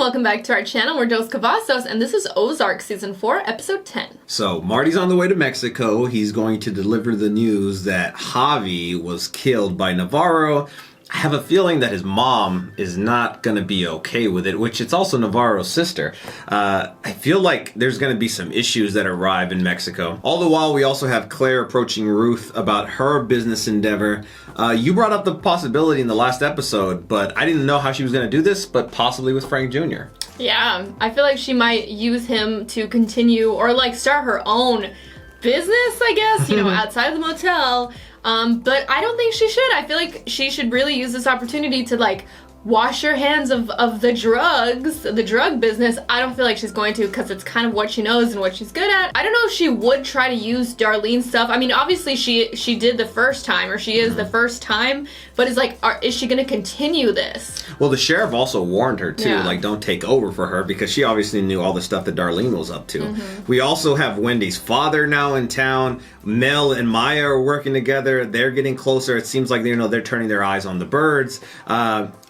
welcome back to our channel. We're Dos Cavazos, and this is Ozark Season 4, Episode 10. So, Marty's on the way to Mexico. He's going to deliver the news that Javi was killed by Navarro. I have a feeling that his mom is not going to be okay with it, which it's also Navarro's sister. I feel like there's going to be some issues that arrive in Mexico. All the while, we also have Claire approaching Ruth about her business endeavor. You brought up the possibility in the last episode, but I didn't know how she was going to do this, but possibly with Frank Jr. Yeah, I feel like she might use him to continue or like start her own business, I guess, you know, outside of the motel. But I don't think she should. I feel like she should really use this opportunity to like wash her hands of the drugs, the drug business. I don't feel like she's going to, because it's kind of what she knows and what she's good at. I don't know if she would try to use Darlene's stuff. I mean, obviously she did the first time, or she is the first time, but it's like, is she going to continue this? Well, the sheriff also warned her too, Yeah. like don't take over for her, because she obviously knew all the stuff that Darlene was up to. We also have Wendy's father now in town. Mel and Maya are working together. They're getting closer. It seems like they're turning their eyes on the birds.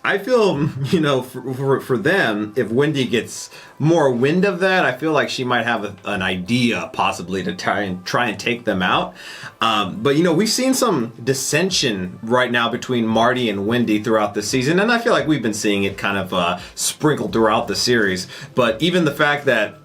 I feel, you know, for them, if Wendy gets more wind of that, I feel like she might have an idea possibly to try and take them out. But, you know, we've seen some dissension right now between Marty and Wendy throughout the season, and I feel like we've been seeing it kind of sprinkled throughout the series. But even the fact that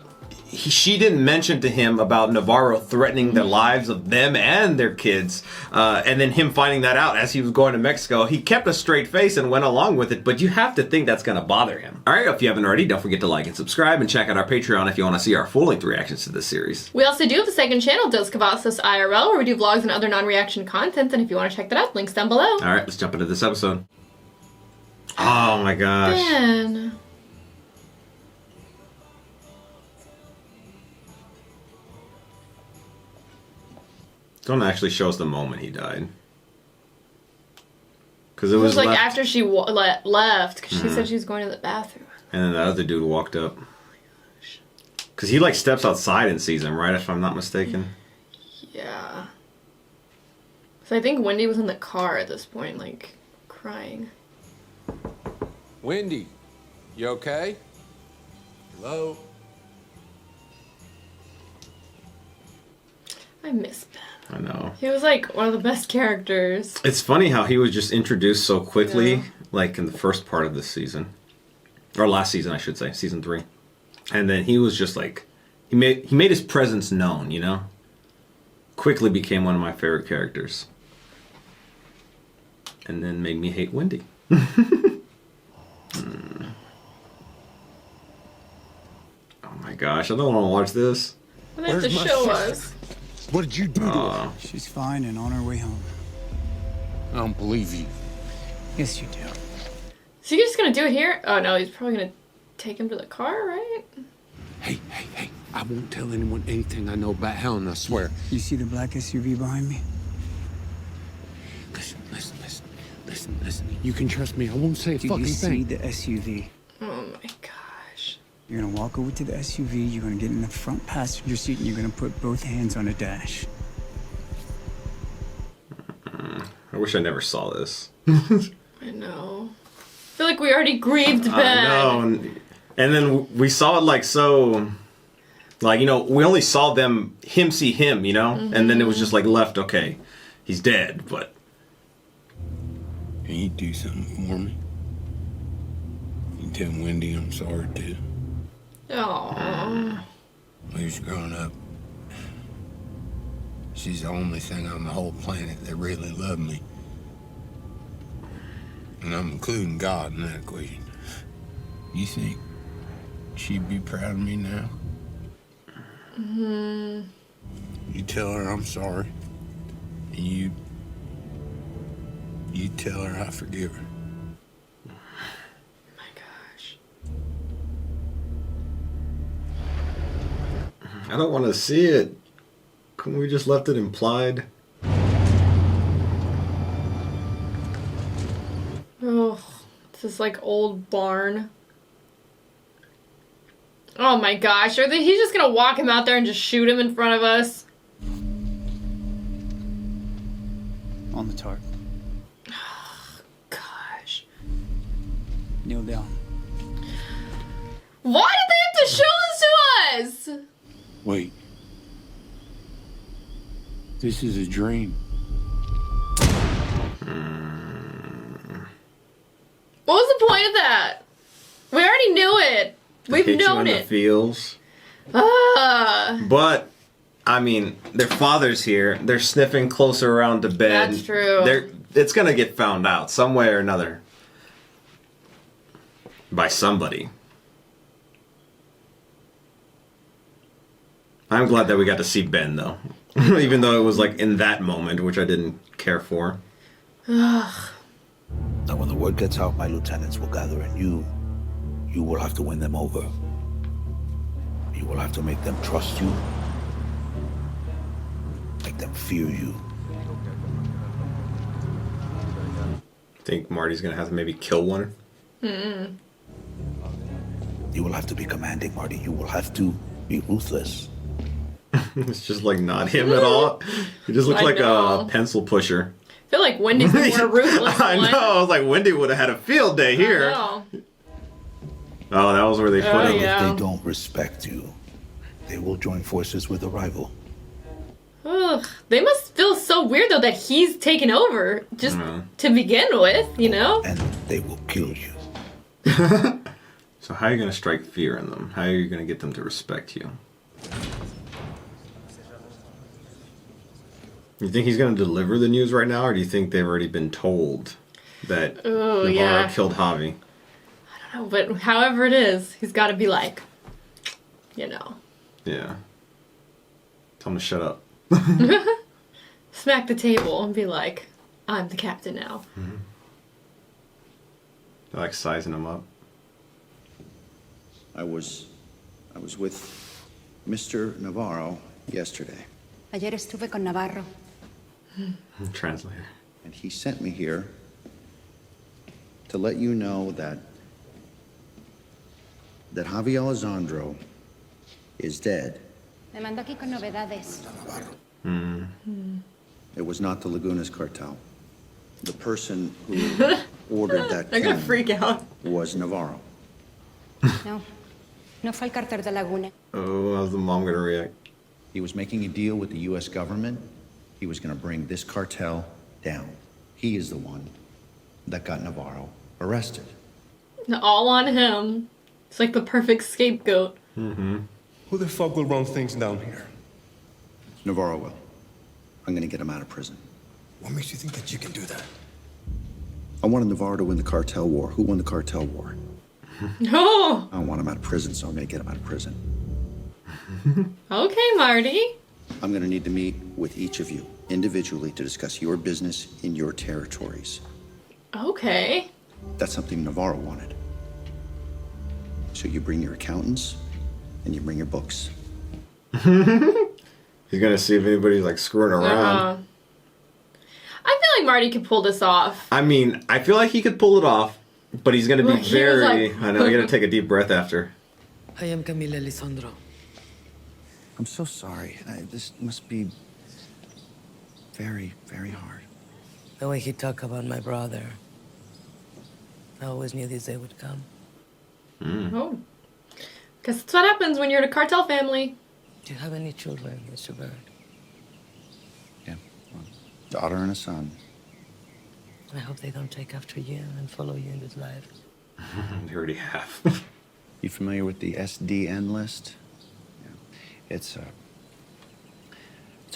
she didn't mention to him about Navarro threatening the lives of them and their kids, and then him finding that out as he was going to Mexico, he kept a straight face and went along with it, but you have to think that's going to bother him. Alright, if you haven't already, don't forget to like and subscribe, and check out our Patreon if you want to see our full-length reactions to this series. We also do have a second channel, Dos Cavazos IRL, where we do vlogs and other non-reaction content, and if you want to check that out, links down below. Alright, let's jump into this episode. Oh my gosh. Ben. Don't actually show us the moment he died. Because it It was was like left, after she left, because she said she was going to the bathroom. and then the other dude walked up. Because he like steps outside and sees him, right? If I'm not mistaken. Yeah. So I think Wendy was in the car at this point, like, crying. Wendy, you okay? Hello? I miss Ben. I know. He was like one of the best characters. It's funny how he was just introduced so quickly, Yeah. like in the first part of this season. Or last season, I should say, season 3. And then he was just like, he made his presence known, you know? Quickly became one of my favorite characters. And then made me hate Wendy. Oh my gosh, I don't want to watch this. They have to Where's my show sister? us. What did you do to her? She's fine and on her way home. I don't believe you. Yes, you do. So you're just gonna do it here? Oh no, he's probably gonna take him to the car, right? Hey, I won't tell anyone anything I know about Helen, I swear. You see the black SUV behind me? Listen. You can trust me. I won't say a Do fucking you see thing. the SUV? Oh my gosh. You're gonna walk over to the SUV, you're gonna get in the front passenger seat, and you're gonna put both hands on the dash. I wish I never saw this. I know. I feel like we already grieved Ben. I know. And then we saw it like so... Like, you know, we only saw him see him, you know? And then it was just like left, okay, he's dead, but... Can you do something for me? You tell Wendy I'm sorry too. Aww. When she's growing up, she's the only thing on the whole planet that really loved me. And I'm including God in that equation. You think she'd be proud of me now? You tell her I'm sorry. And you tell her I forgive her. My gosh. I don't want to see it. Couldn't we just left it implied? Oh, it's this like old barn. Oh my gosh, he's just gonna walk him out there and just shoot him in front of us? On the tarp. Gosh. Kneel down. Why did they have to show this to us? Wait. This is a dream. What was the point of that? We already knew it. We've known The it. feels. Ah, But I mean, their father's here. They're sniffing closer around to bed. That's true. It's gonna get found out some way or another by somebody. I'm glad that we got to see Ben though, even though it was like in that moment, which I didn't care for. Now, when the word gets out, my lieutenants will gather, and you will have to win them over. You will have to make them trust you, make them fear you. Think Marty's gonna have to maybe kill one. You will have to be commanding, Marty. You will have to be ruthless. It's just like not him at all. He just looks I like know. a pencil pusher. I feel like Wendy's the more ruthless I one. know. I was like, Wendy would have had a field day here. I know. Oh, that was where they put Oh, him. yeah. If they don't respect you, they will join forces with a rival. Ugh, they must feel so weird though that he's taken over just to begin with, you know? And they will kill you. So how are you going to strike fear in them? How are you going to get them to respect you? You think he's going to deliver the news right now, or do you think they've already been told that Oh, Navarro yeah. killed Javi? I don't know, but however it is, he's got to be like, you know, Yeah. Tell him to shut up. smack the table and be like, I'm the captain now. They're like sizing him up. I was with Mr. Navarro yesterday, Ayer estuve con Navarro. Translator. and he sent me here to let you know that Javi Alessandro is dead. Me mando aquí con novedades. It was not the Lagunas cartel. The person who ordered that I'm gonna killing freak out. was Navarro. No, no fue el cartel de Laguna. Oh, how's the mom going to react? He was making a deal with the U.S. government. He was going to bring this cartel down. He is the one that got Navarro arrested. All on him. It's like the perfect scapegoat. Who the fuck will run things down here? Navarro will. I'm going to get him out of prison. What makes you think that you can do that? I wanted Navarro to win the cartel war. Who won the cartel war? Oh, I don't want him out of prison, so I'm going to get him out of prison. okay, Marty. I'm going to need to meet with each of you individually to discuss your business in your territories. Okay. That's something Navarro wanted. So you bring your accountants and you bring your books. He's going to see if anybody's like screwing around. I feel like Marty could pull this off. I mean, I feel like he could pull it off, but he's going to be Like, he was very... like- I know, you got to take a deep breath after. I am Camila Lisandro. I'm so sorry. This must be very, very hard. The way he talked about my brother. I always knew this day would come. Oh. Because that's what happens when you're in a cartel family. Do you have any children, Mr. Bird? Yeah. Well, daughter and a son. I hope they don't take after you and follow you in this life. They already have. You familiar with the SDN list? Yeah. It's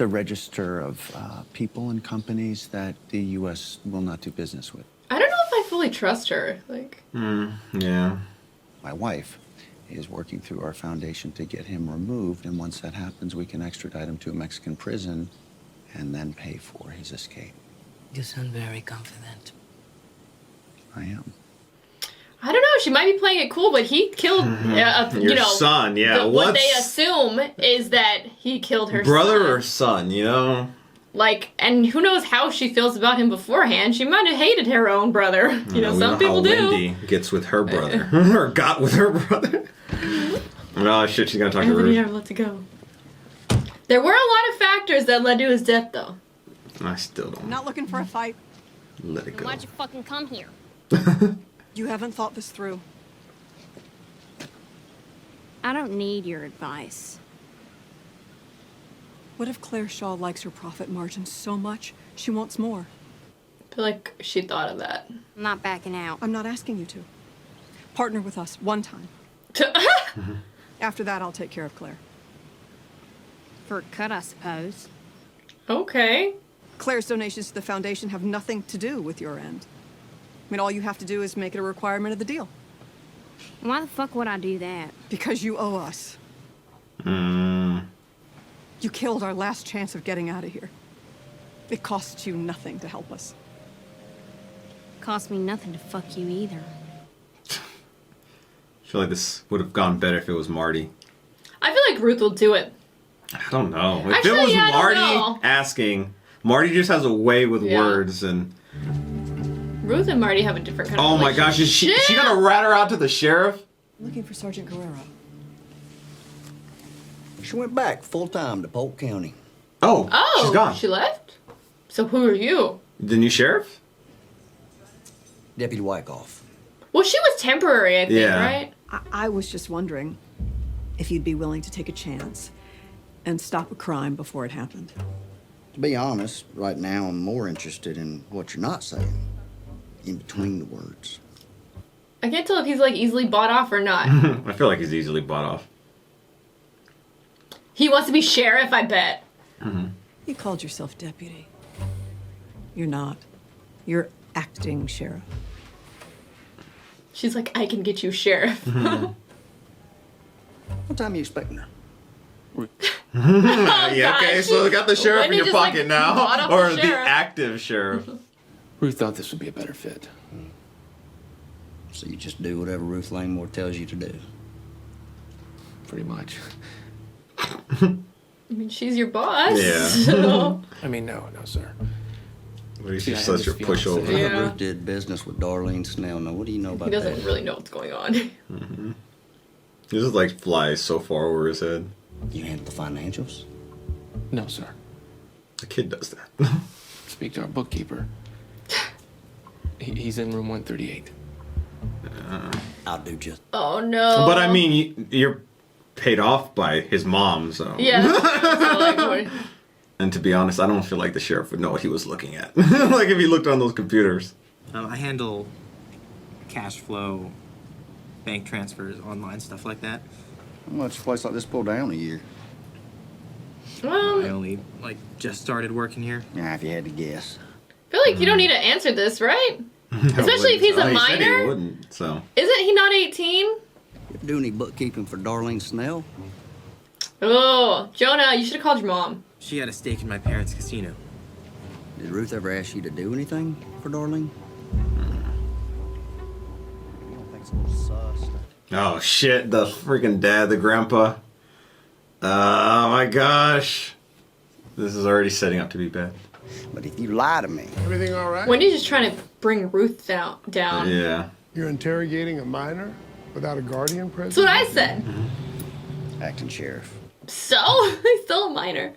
a register of people and companies that the U.S. will not do business with. I don't know if I fully trust her. Like, Yeah. My wife is working through our foundation to get him removed, and once that happens, we can extradite him to a Mexican prison and then pay for his escape. You sound very confident. I am. I don't know. She might be playing it cool, but he killed, Your you know, son, yeah. what they What's- assume is that he killed her Brother son. or son, you know? Like, and who knows how she feels about him beforehand. She might have hated her own brother. You know, we some know people how do. Wendy gets with her brother. Or got with her brother. Oh, shit, she's gonna talk to Everybody Ruth. never let it go. There were a lot of factors that led to his death, though. I still don't Not looking for a fight. let it go. Why'd you fucking come here? You haven't thought this through. I don't need your advice. What if Claire Shaw likes her profit margin so much she wants more? I feel like she thought of that. I'm not backing out. I'm not asking you to. Partner with us one time. After that, I'll take care of Claire. For a cut, I suppose. Okay. Claire's donations to the foundation have nothing to do with your end. I mean, all you have to do is make it a requirement of the deal. Why the fuck would I do that? Because you owe us. You killed our last chance of getting out of here. It costs you nothing to help us. Cost me nothing to fuck you either. I feel like this would have gone better if it was Marty. I feel like Ruth will do it. I don't know. If Actually, it was yeah, I don't Marty know. asking, Marty just has a way with Yeah. words and. Ruth and Marty have a different kind of Oh my gosh, is she gonna rat her out to the sheriff? Looking for Sergeant Guerrero. She went back full-time to Polk County. Oh, she's gone. She left? So who are you? The new sheriff? Deputy Wyckoff. Well, she was temporary, I think, Yeah. right? I was just wondering if you'd be willing to take a chance and stop a crime before it happened. To be honest, right now I'm more interested in what you're not saying. In between the words. I can't tell if he's like easily bought off or not. I feel like he's easily bought off. He wants to be sheriff, I bet. You called yourself deputy. You're not. You're acting sheriff. She's like, I can get you sheriff. What time are you expecting her? Yeah, okay, gosh. so we got the sheriff Wendy in your just, like, pocket bought now. up Or the the sheriff. active sheriff. Ruth thought this would be a better fit. So you just do whatever Ruth Langmore tells you to do. Pretty much. I mean, she's your boss. Yeah. So. I mean, no, sir. What is See, she I such have a this pushover? fiancé. Yeah. Ruth did business with Darlene Snell. Now, what do you know about He doesn't that? really know what's going on. This is like flies so far over his head. You handle the financials? No, sir. The kid does that. Speak to our bookkeeper. He's in room 138. I'll do just. Oh, no. But I mean, you're paid off by his mom, so. Yeah. So, like, what- And to be honest, I don't feel like the sheriff would know what he was looking at. Like if he looked on those computers. I handle cash flow, bank transfers, online stuff like that. How much a place like this pull down a year? I only just started working here. Yeah, if you had to guess. I feel like you don't need to answer this, right? Especially if he's a He said he minor. wouldn't, so. Isn't he not 18? You ever do any bookkeeping for Darlene Snell? Oh, Jonah, you should have called your mom. She had a stake in my parents' casino. Did Ruth ever ask you to do anything for Darlene? You don't think it's a little sus? Oh shit, the freaking dad, the grandpa. Oh my gosh. This is already setting up to be bad. But if you lie to me, Everything all right? Wendy's just trying to bring Ruth down. Yeah. You're interrogating a minor without a guardian present? That's what I said. acting sheriff. So? He's still a minor.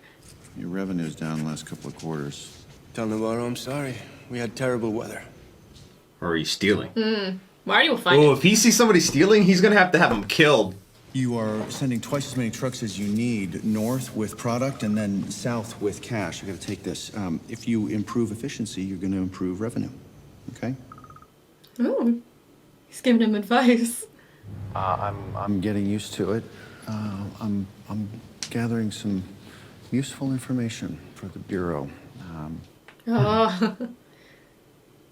Your revenue's down the last couple of quarters. Tell Navarro I'm sorry. We had terrible weather. Or are you stealing? Marty will find Oh, it. if he sees somebody stealing, he's gonna have him killed. You are sending twice as many trucks as you need north with product and then south with cash. You gotta take this. If you improve efficiency, you're gonna improve revenue. Okay? Ooh. He's giving him advice. I'm getting used to it. I'm gathering some useful information for the Bureau. Oh.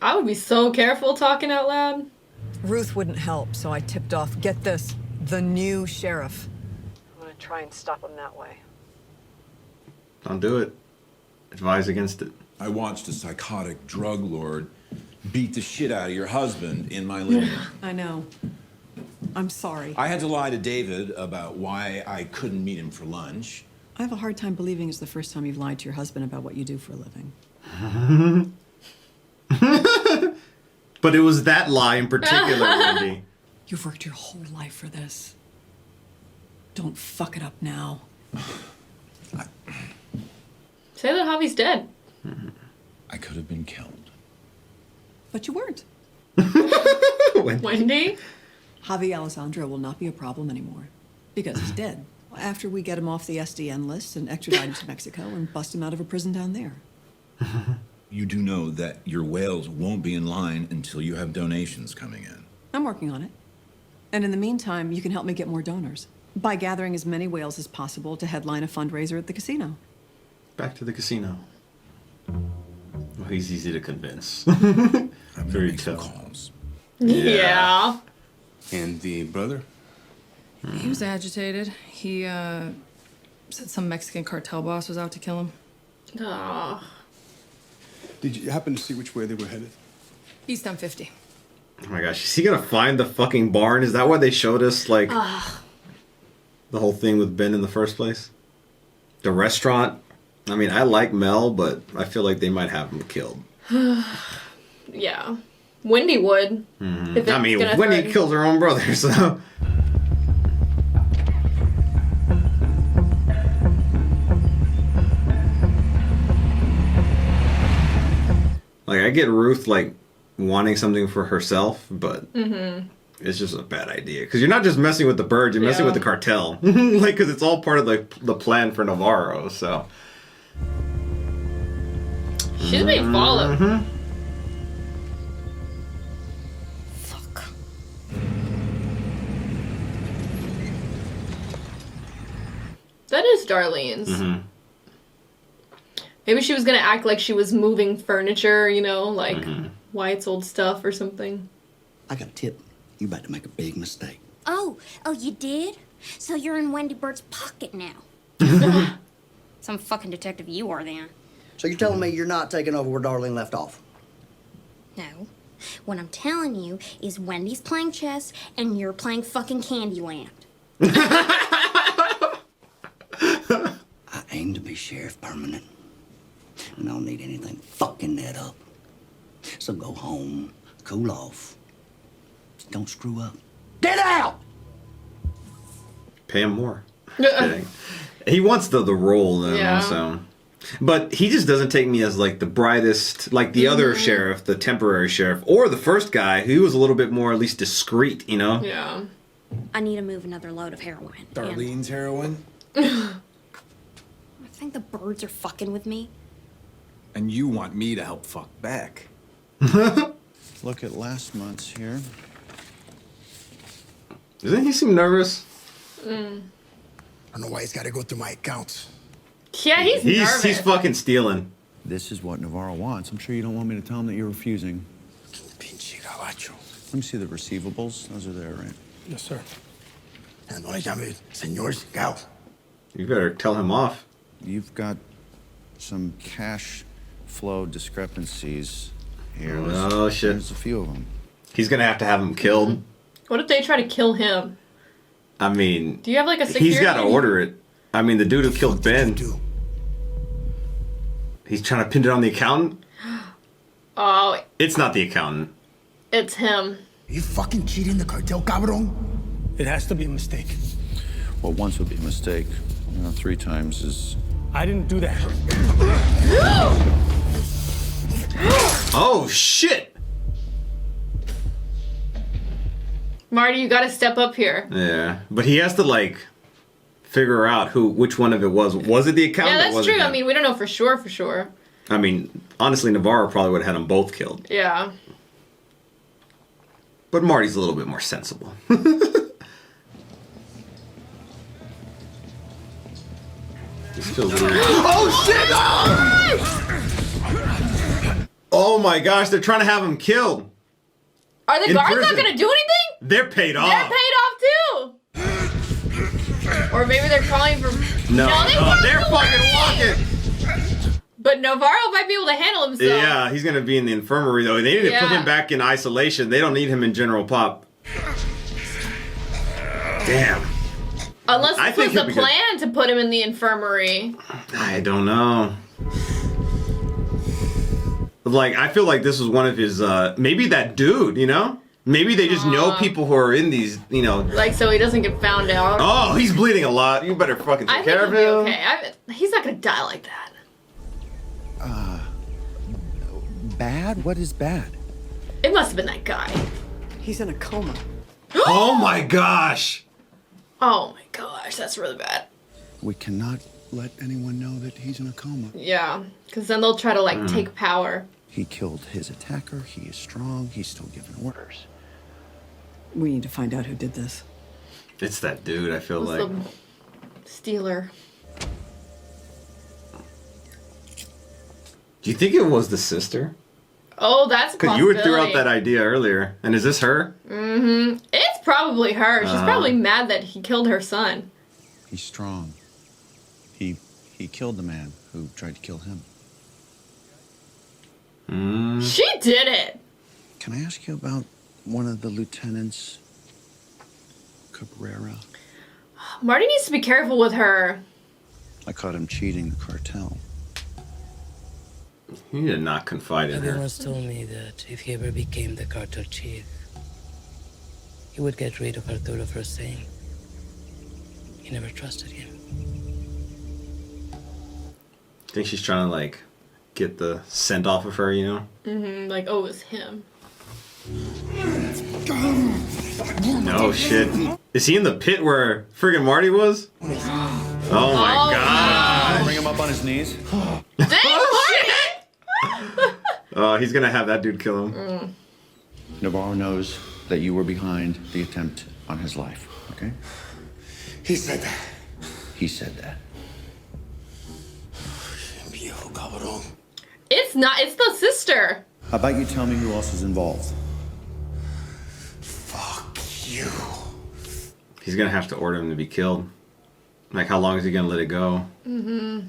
I would be so careful talking out loud. Ruth wouldn't help, so I tipped off, get this, the new sheriff. I'm gonna try and stop him that way. Don't do it. Advise against it. I watched a psychotic drug lord beat the shit out of your husband in my living room. I know. I'm sorry. I had to lie to David about why I couldn't meet him for lunch. I have a hard time believing it's the first time you've lied to your husband about what you do for a living. But it was that lie in particular, Wendy. You've worked your whole life for this. Don't fuck it up now. Say that Javi's dead. I could have been killed. But you weren't. Wendy? Javi Alessandro will not be a problem anymore. Because he's dead. After we get him off the SDN list and extradite him to Mexico and bust him out of a prison down there. You do know that your whales won't be in line until you have donations coming in. I'm working on it. And in the meantime, you can help me get more donors by gathering as many whales as possible to headline a fundraiser at the casino. Back to the casino. Well, he's easy to convince. Very tough. Calls. Yeah. And the brother? He was agitated. He said some Mexican cartel boss was out to kill him. Aww. Did you happen to see which way they were headed? East on 50. Oh my gosh, is he gonna find the fucking barn? Is that why they showed us, like, the whole thing with Ben in the first place? The restaurant? I mean, I like Mel, but I feel like they might have him killed. Yeah. Wendy would. If I mean, Wendy kills her own brother, so... Like, I get Ruth, like, wanting something for herself, but it's just a bad idea. Because you're not just messing with the birds, you're messing with the cartel. Like, because it's all part of the plan for Navarro, so... She's being followed. Fuck. That is Darlene's. Maybe she was gonna act like she was moving furniture, you know, like Wyatt's old stuff or something. I got a tip. You about to make a big mistake. Oh, you did? So you're in Wendy Bird's pocket now. Some fucking detective you are then. So you're telling me you're not taking over where Darlene left off? No. What I'm telling you is Wendy's playing chess and you're playing fucking Candyland. I aim to be sheriff permanent. And I don't need anything fucking that up. So go home, cool off. Just don't screw up. Get out! Pay him more. He wants the role, though, so... But he just doesn't take me as, like, the brightest, like the other sheriff, the temporary sheriff, or the first guy, who was a little bit more, at least, discreet, you know? Yeah. I need to move another load of heroin. Darlene's heroin? I think the birds are fucking with me. And you want me to help fuck back. Look at last month's here. Doesn't he seem nervous? I don't know why he's got to go through my accounts. Yeah, he's nervous. He's fucking stealing. This is what Navarro wants. I'm sure you don't want me to tell him that you're refusing. Pinche gabacho. Let me see the receivables. Those are there, right? Yes, sir. And no le llame señor Gal. You better tell him off. You've got some cash flow discrepancies here. Oh, shit. There's a few of them. He's gonna have to have him killed. What if they try to kill him? I mean... Do you have, like, a security? He's gotta order it. I mean, the dude who killed Ben... He's trying to pin it on the accountant? Oh, It's not the accountant. it's him. You fucking cheating the cartel, cabrón? It has to be a mistake. Well, once would be a mistake. You know, 3 times is... I didn't do that. Oh, shit! Marty, you gotta step up here. Yeah, but he has to, like, figure out which one of it was. Was it the accountant? Yeah, or that's was it true. I him? mean, we don't know for sure. I mean, honestly, Navarro probably would have had them both killed. Yeah. But Marty's a little bit more sensible. He's still weird. Oh, shit! Oh my gosh, they're trying to have him killed. Are the In guards not prison. gonna do anything? They're paid off. They're paid off too. Or maybe they're calling for... No, they're walking fucking walking. But Navarro might be able to handle himself. Yeah, he's gonna be in the infirmary though. They need to put him back in isolation. They don't need him in general pop. Damn. Unless I this was think the he'll be good. plan to put him in the infirmary. I don't know. Like, I feel like this was one of his, maybe that dude, you know? Maybe they just know people who are in these, you know. Like, so he doesn't get found out. Oh, he's bleeding a lot. You better fucking take care of him. Okay. He's not gonna die like that. Bad? What is bad? It must have been that guy. He's in a coma. Oh my gosh. Oh my gosh, that's really bad. We cannot let anyone know that he's in a coma. Yeah, because then they'll try to like take power. He killed his attacker. He is strong. He's still giving orders. We need to find out who did this. It's that dude, I feel Who's like. the stealer? Do you think it was the sister? Oh, that's a Because you possibility. threw out that idea earlier. And is this her? Mm-hmm. It's probably her. She's probably mad that he killed her son. He's strong. He killed the man who tried to kill him. She did it. Can I ask you about one of the lieutenants, Cabrera? Marty needs to be careful with her. I caught him cheating the cartel. He did not confide in Daddy her. once told me that if he ever became the cartel chief, he would get rid of Arturo for saying he never trusted him. Think she's trying to like get the scent off of her, you know? Mm-hmm. Like, oh, it's him. No shit. Is he in the pit where friggin' Marty was? Oh my god. Bring him up on his knees. Dang, Marty! Oh, he's gonna have that dude kill him. Navarro knows that you were behind the attempt on his life, okay? He said that. He said that. Viejo cabrón. It's not. It's the sister. How about you tell me who else is involved? Fuck you. He's gonna have to order him to be killed. Like, how long is he gonna let it go? Mm-hmm.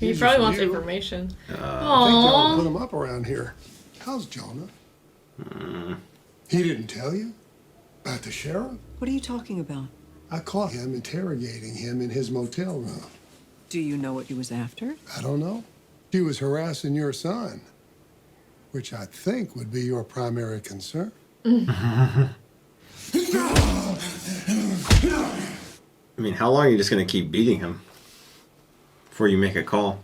He These probably are wants you. information. I think y'all Aww. put him up around here. How's Jonah? He didn't tell you? About the sheriff? What are you talking about? I caught him interrogating him in his motel room. Do you know what he was after? I don't know. He was harassing your son, which I think would be your primary concern. I mean, how long are you just gonna keep beating him before you make a call?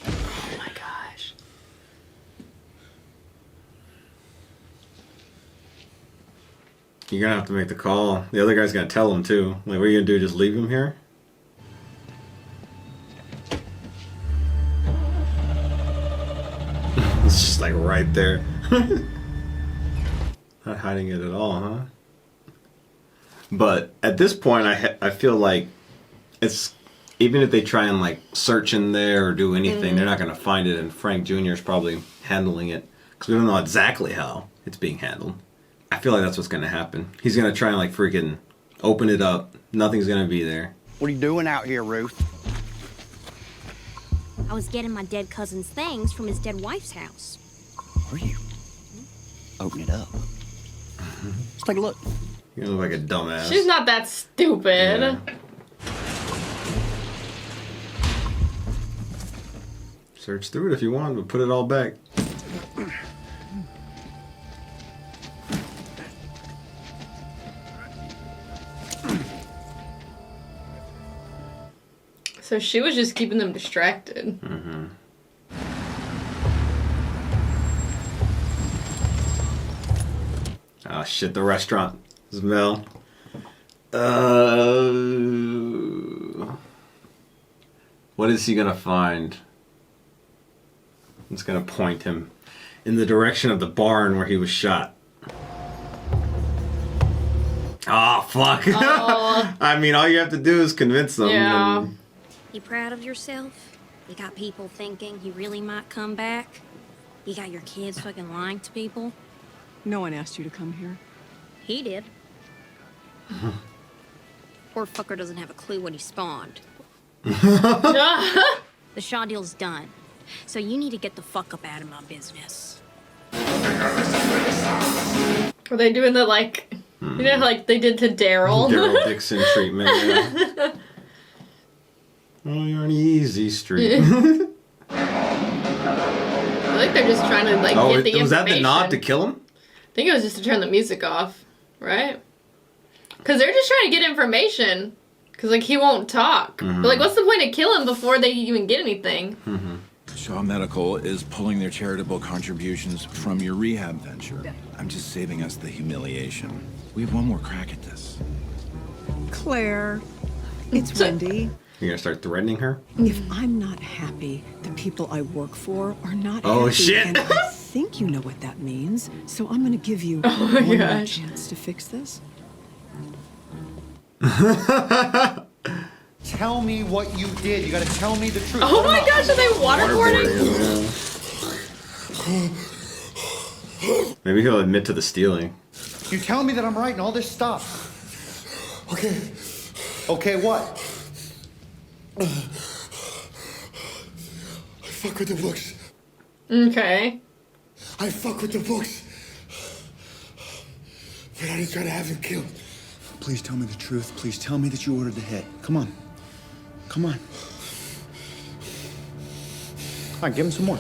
Oh my gosh. You're gonna have to make the call. The other guy's gonna tell him too. Like, what are you gonna do? Just leave him here? It's just like right there. Not hiding it at all, huh? But at this point, I feel like it's, even if they try and like search in there or do anything, they're not gonna find it. And Frank Jr. is probably handling it because we don't know exactly how it's being handled. I feel like that's what's gonna happen. He's gonna try and like freaking open it up. Nothing's gonna be there. What are you doing out here, Ruth? I was getting my dead cousin's things from his dead wife's house. Are you? Open it up. Let's take a look. You look like a dumbass. She's not that stupid. Yeah. Search through it if you want, but put it all back. So she was just keeping them distracted. Mm-hmm. Oh shit, the restaurant. Smell. What is he gonna find? It's gonna point him in the direction of the barn where he was shot. Oh, fuck. Oh. I mean, all you have to do is convince them. Yeah. and- You proud of yourself? You got people thinking he really might come back? You got your kids fucking lying to people? No one asked you to come here. He did. Poor fucker doesn't have a clue when he spawned. The Shaw deal's done. So you need to get the fuck up out of my business. Were they doing the like, you know, like they did to Daryl? Daryl Dixon treatment. Yeah. Oh, you're on easy street. I feel like they're just trying to like Oh, get the was that the information. nod to kill him? I think it was just to turn the music off, right? Because they're just trying to get information. Because like he won't talk. Mhm. But like, what's the point of killing him before they even get anything? Shaw Medical is pulling their charitable contributions from your rehab venture. I'm just saving us the humiliation. We have one more crack at this. Claire, it's Wendy. You're gonna start threatening her? If I'm not happy, the people I work for are not Oh, happy. shit. And I think you know what that means. So I'm going to give you Oh my one more gosh. chance to fix this. Tell me what you did. You gotta tell me the truth. Oh my gosh, are they waterboarding? Maybe he'll admit to the stealing. You tell me that I'm right and all this stuff. Okay. Okay, what? I fuck with the books. Okay. I fuck with the books. But I just gotta have him killed. Please tell me the truth. Please tell me that you ordered the hit. Come on. Come on. All right, give him some more.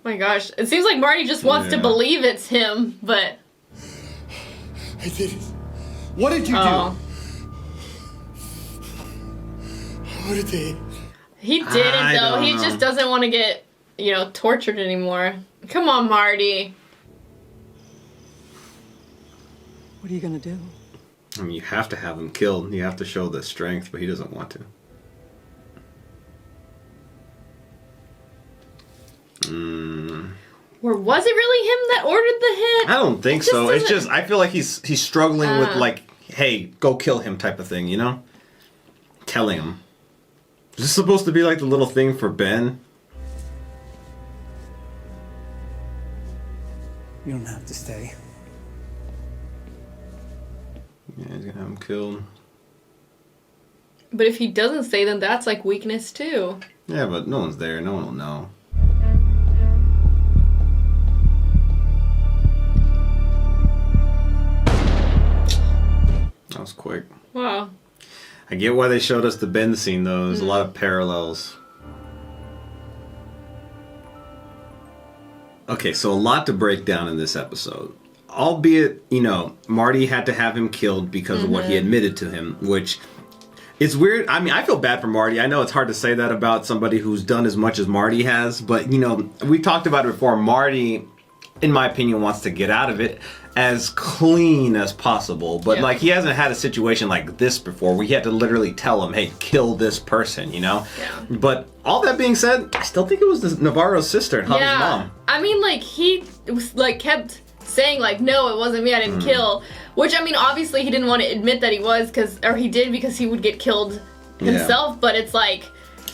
My gosh, it seems like Marty just wants to believe it's him, but... I did it. What did you do? What did they? He didn't, I though. don't He know. just doesn't want to get, tortured anymore. Come on, Marty. What are you going to do? I mean, you have to have him killed. You have to show the strength, but he doesn't want to. Or was it really him that ordered the hit? I don't think It just so. It's doesn't- just, I feel like he's struggling with, like, hey, go kill him type of thing, you know? Telling him. Is this supposed to be like the little thing for Ben? You don't have to stay. Yeah, he's gonna have him killed. But if he doesn't say, then that's like weakness too. Yeah, but no one's there. No one will know. That was quick. Wow. I get why they showed us the Ben scene, though. There's a lot of parallels. Okay, so a lot to break down in this episode. Albeit, Marty had to have him killed because of what he admitted to him, which... It's weird. I mean, I feel bad for Marty. I know it's hard to say that about somebody who's done as much as Marty has, but, we talked about it before. Marty, in my opinion, wants to get out of it as clean as possible. But, he hasn't had a situation like this before where he had to literally tell him, hey, kill this person, Yeah. But all that being said, I still think it was Navarro's sister and Javi's mom. I mean, he was, kept saying, no, it wasn't me, I didn't kill. Which, I mean, obviously he didn't want to admit that he was, or he did because he would get killed himself, but it's like...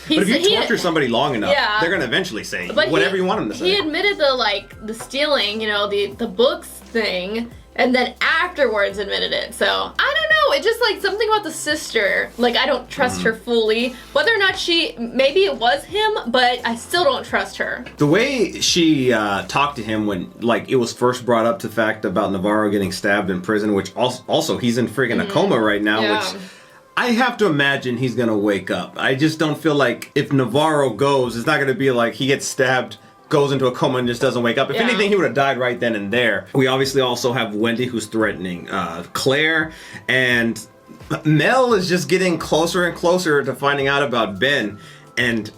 But if you torture somebody long enough, they're going to eventually say whatever you want them to say. He admitted the stealing, the books thing, and then afterwards admitted it. So, I don't know. It's just, something about the sister. I don't trust her fully. Whether or not maybe it was him, but I still don't trust her. The way she talked to him when, it was first brought up to the fact about Navarro getting stabbed in prison, which also he's in friggin' a coma right now, which I have to imagine he's gonna wake up. I just don't feel like if Navarro goes, it's not gonna be like he gets stabbed, goes into a coma and just doesn't wake up. If anything, he would have died right then and there. We obviously also have Wendy who's threatening Claire, and Mel is just getting closer and closer to finding out about Ben, and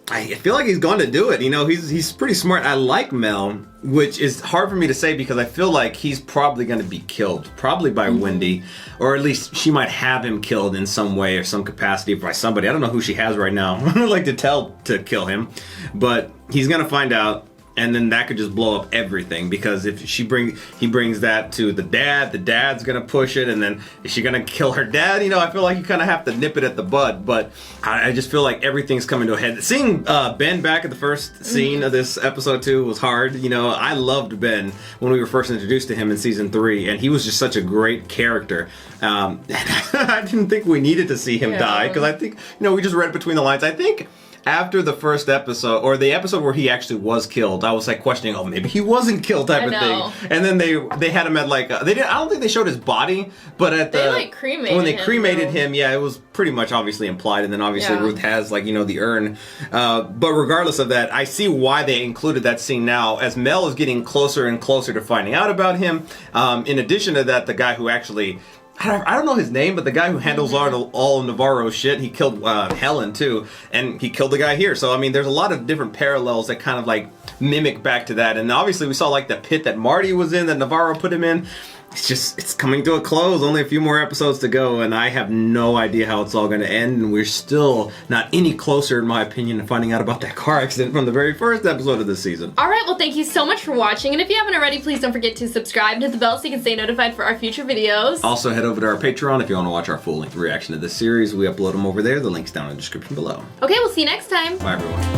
I feel like he's going to do it. He's pretty smart. I like Mel, which is hard for me to say because I feel like he's probably going to be killed, probably by Wendy, or at least she might have him killed in some way or some capacity by somebody. I don't know who she has right now. I would like to tell to kill him, but he's going to find out. And then that could just blow up everything because if he brings that to the dad's gonna push it, and then is she gonna kill her dad? I feel like you kind of have to nip it at the bud. But I just feel like everything's coming to a head. Seeing Ben back at the first scene of this episode 2 was hard. I loved Ben when we were first introduced to him in season 3, and he was just such a great character. I didn't think we needed to see him die because I think we just read between the lines. I think. After the first episode, or the episode where he actually was killed, I was questioning, maybe he wasn't killed type of thing. And then they had him at they didn't. I don't think they showed his body, but at cremated when they cremated him, it was pretty much obviously implied. And then obviously Ruth has the urn. But regardless of that, I see why they included that scene now, as Mel is getting closer and closer to finding out about him. In addition to that, the guy who actually. I don't know his name, but the guy who handles all Navarro's shit, he killed Helen too, and he killed the guy here. So, I mean, there's a lot of different parallels that kind of mimic back to that. And obviously we saw the pit that Marty was in, that Navarro put him in. it's coming to a close. Only a few more episodes to go, and I have no idea how it's all going to end, and we're still not any closer, in my opinion, to finding out about that car accident from the very first episode of this season. Alright, well thank you so much for watching, and if you haven't already, please don't forget to subscribe and hit the bell so you can stay notified for our future videos. Also, head over to our Patreon if you want to watch our full-length reaction to this series. We upload them over there. The link's down in the description below. Okay, we'll see you next time. Bye, everyone.